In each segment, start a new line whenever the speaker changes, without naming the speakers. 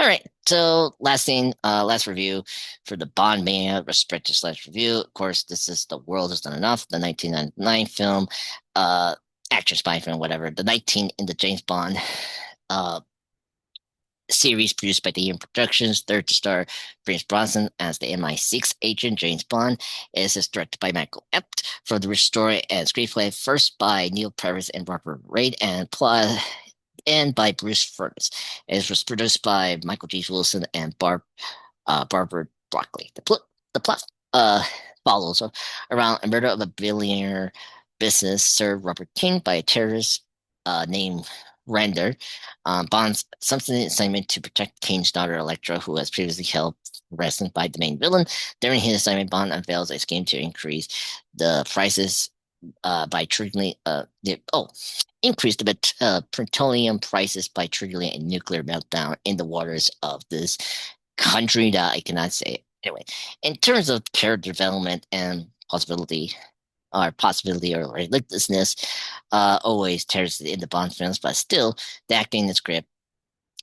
All right. So last thing, last review for the Bond Mania retrospective slash review. Of course, this is The World Is Not Enough, the 1999 film, uh, action spy film, whatever. The 19 in the James Bond uh series produced by the Eon Productions, third to star Pierce Brosnan as the MI6 agent James Bond. It is directed by Michael Apted for the story and screenplay, first by Neal Purvis and Robert Reid, and plot and by Bruce Feirstein. It was produced by Michael G. Wilson and Barbara Broccoli. The plot uh, follows around a murder of a billionaire business Sir Robert King by a terrorist named Renard. Bond's subsequent assignment to protect King's daughter Elektra, who has previously held ransom by the main villain. During his assignment, Bond unveils a scheme to increase the prices by triggering increase the petroleum prices by triggering a nuclear meltdown in the waters of this country that I cannot say. Anyway, in terms of character development and possibility or relentlessness, always tears in the Bond films, but still the acting in the script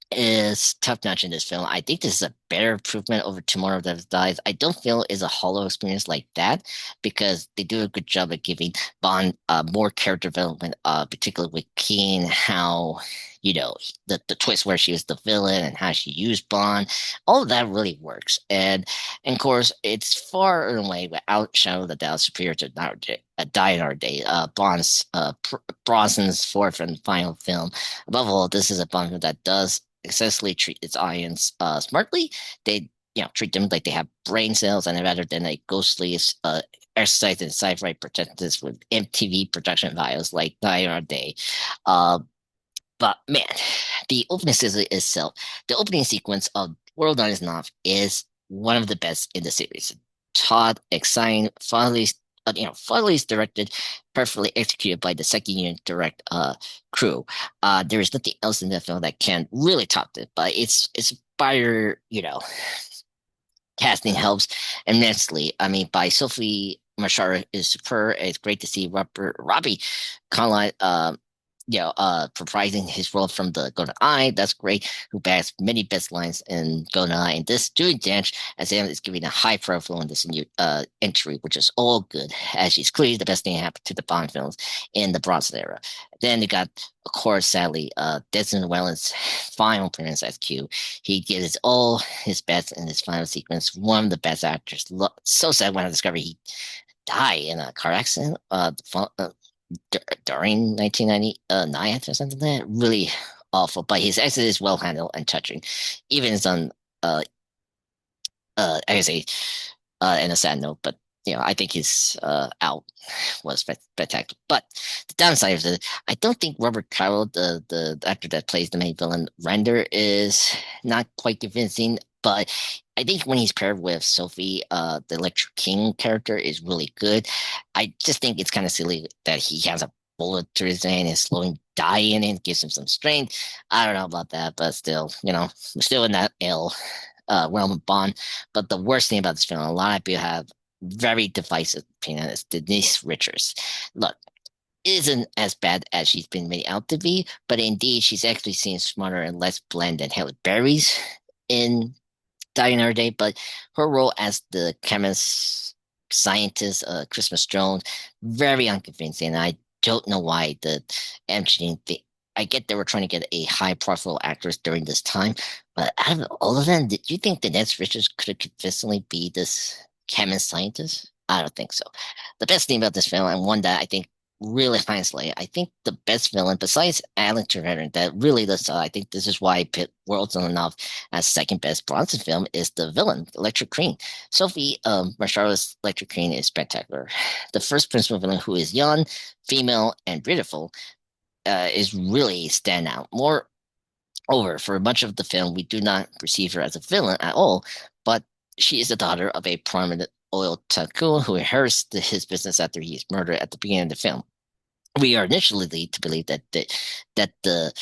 is top notch in this film. I think this is a better improvement over Tomorrow Never Dies. I don't feel it's a hollow experience like that because they do a good job at giving Bond more character development, particularly with Keen, how the twist where she was the villain and how she used Bond. All of that really works, and of course it's far and away without shadow of a doubt superior to Die in Our Day, Bond's Brosnan's fourth and final film. Above all, this is a Bond film that does successfully treat its audience smartly. They treat them like they have brain cells, and rather than a ghostly exercise in sci-fi pretentious with MTV production values like Die in Our Day. Uh, but man, the opening sequence itself, the opening sequence of World on Is Not is one of the best in the series. Taut, exciting, finally directed, perfectly executed by the second unit direct crew. There is nothing else in that film that can really top it, but it's by casting helps immensely. I mean, by Sophie Machara is superb. It's great to see Robbie Conlon reprising his role from the Golden Eye. That's great. Who backs many best lines in Golden Eye. And this Judy Dench as Sam is giving a high profile in this new entry, which is all good, as she's clearly the best thing that happened to the Bond films in the Bronze era. Then you got, of course, sadly, Desmond Llewellyn's final appearance as Q. He gives all his best in his final sequence. One of the best actors. So sad when I discovered he died in a car accident. During 1999 or something like that. Really awful, but his exit is well handled and touching. Even his on I can say in a sad note, but I think his out was spectacular. But the downside is that I don't think Robert Carroll, the actor that plays the main villain, Render, is not quite convincing. But I think when he's paired with Sophie, the Electric King character is really good. I just think it's kind of silly that he has a bullet to his hand and slowing dying and gives him some strength. I don't know about that, but still, we're still in that ill realm of Bond. But the worst thing about this film, a lot of people have very divisive opinion, is Denise Richards. Look, isn't as bad as she's been made out to be, but indeed she's actually seen smarter and less bland than Halle Berry's in Die Another Day. But her role as the chemist scientist, Christmas Jones, very unconvincing. I don't know why the MGM. I get they were trying to get a high profile actress during this time, but out of all of them, did you think that Denise Richards could have convincingly be this chemist scientist? I don't think so. The best thing about this film, and one that I think really honestly, I think the best villain besides Alan Turing that really does. I think this is why I put Worlds on Enough as second best Bronson film is the villain, Electric Queen. Sophie Marshalla's Electric Queen is spectacular. The first principal villain, who is young, female, and beautiful, is really standout. Moreover, for much of the film, we do not perceive her as a villain at all, but she is the daughter of a prominent oil tycoon who inherits his business after he is murdered at the beginning of the film. We are initially led to believe that the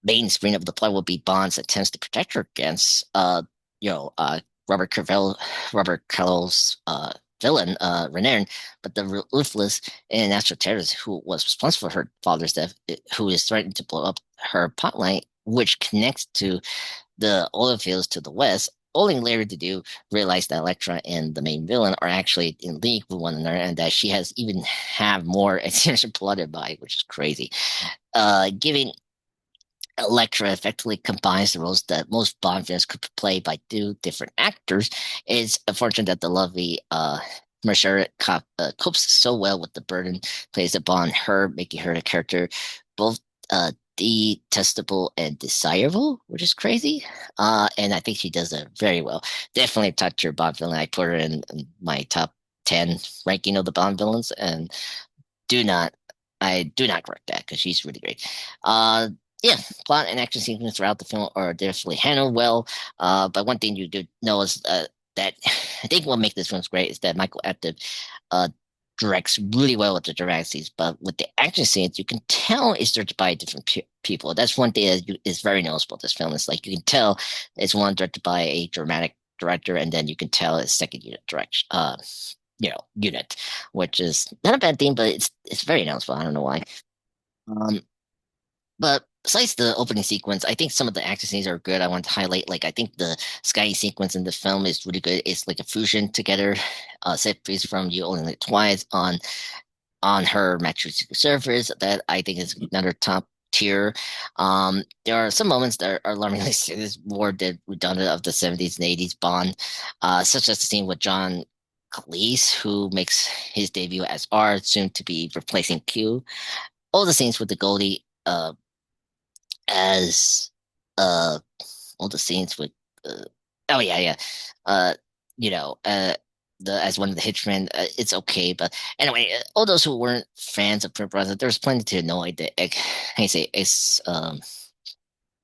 main screen of the plot will be Bond's attempts to protect her against, you know, uh, Robert Cavell, Robert Callow's villain, Renard, but the ruthless and natural terrorist who was responsible for her father's death, who is threatening to blow up her pipeline, which connects to the oil fields to the west, only later to do realize that Elektra and the main villain are actually in league with one another, and that she has even have more attention plotted by, which is crazy. Giving Elektra effectively combines the roles that most Bond films could play by two different actors. It's unfortunate that the lovely Mercer copes so well with the burden placed upon her, making her a character both detestable and desirable, which is crazy. And I think she does it very well. Definitely a top tier Bond villain. I put her in my top 10 ranking of the Bond villains, and do not I do not correct that because she's really great. Uh, yeah, plot and action sequences throughout the film are definitely handled well. But one thing you do know is that I think what makes this film great is that Michael Apted uh, directs really well with the direct scenes, but with the action scenes, you can tell it's directed by different people. That's one thing that is very noticeable. This film is like you can tell it's one directed by a dramatic director, and then you can tell it's second unit direction. Unit, which is not a bad thing, but it's very noticeable. I don't know why. Um, but besides the opening sequence, I think some of the action scenes are good. I want to highlight, like, I think the sky sequence in the film is really good. It's like a fusion together, set piece from You Only Live Twice on her Metric surface that I think is another top tier. There are some moments that are alarmingly serious, more than redundant of the 70s and 80s Bond, such as the scene with John Cleese, who makes his debut as R, soon to be replacing Q. All the scenes with the Goldie, as uh, all the scenes with, uh, oh yeah, yeah, uh, you know, the as one of the henchmen, it's okay. But anyway, all those who weren't fans of Print Brothers, there's plenty to annoy the, how you say, it's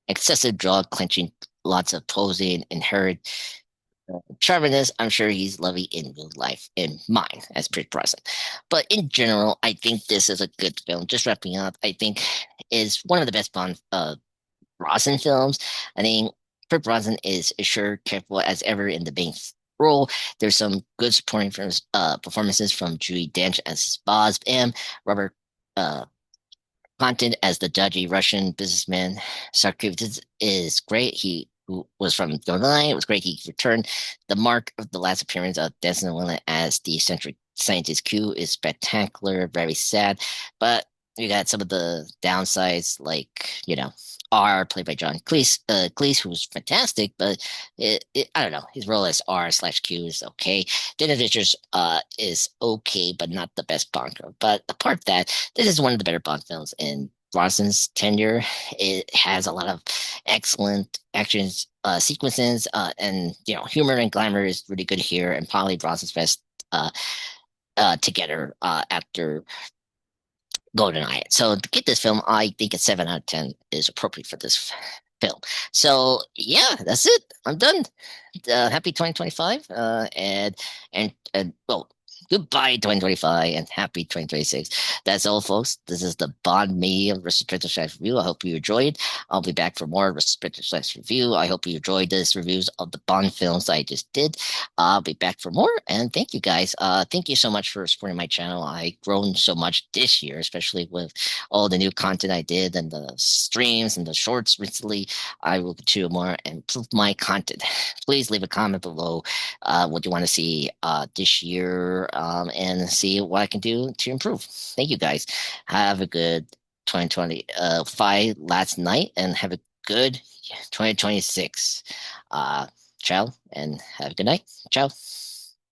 excessive jaw clenching, lots of posing, inherent charminess. I'm sure he's lovely in real life, in mine, as Pierce Brosnan. But in general, I think this is a good film. Just wrapping up, I think is one of the best Bond Brosnan films. I think Pierce Brosnan is sure careful as ever in the main role. There's some good supporting performances from Judi Dench as Boz M, Robert uh, Content as the dodgy Russian businessman. Sarkis is great. He who was from Goldeneye. It was great. He returned. The mark of the last appearance of Desmond Llewellyn as the eccentric scientist Q is spectacular, very sad. But you got some of the downsides, like, R, played by John Cleese, who's fantastic, but I don't know. His role as R/Q is okay. Dennis Richards is okay, but not the best Bond girl. But apart from that, this is one of the better Bond films in Brosnan's tenure. It has a lot of excellent action sequences, and humor and glamour is really good here. And probably Brosnan's best uh, together after GoldenEye. So to get this film, I think a 7 out of 10 is appropriate for this film. So yeah, that's it. I'm done. Happy 2025, and well, goodbye 2025 and happy 2026. That's all, folks. This is the Bond Media Retrospective Review. I hope you enjoyed. I'll be back for more Retrospective Review. I hope you enjoyed this reviews of the Bond films I just did. I'll be back for more, and thank you guys. Thank you so much for supporting my channel. I've grown so much this year, especially with all the new content I did and the streams and the shorts recently. I will continue more and improve my content. Please leave a comment below what you want to see this year, and see what I can do to improve. Thank you guys. Have a good 2025 last night, and have a good 2026. Ciao, and have a good night. Ciao.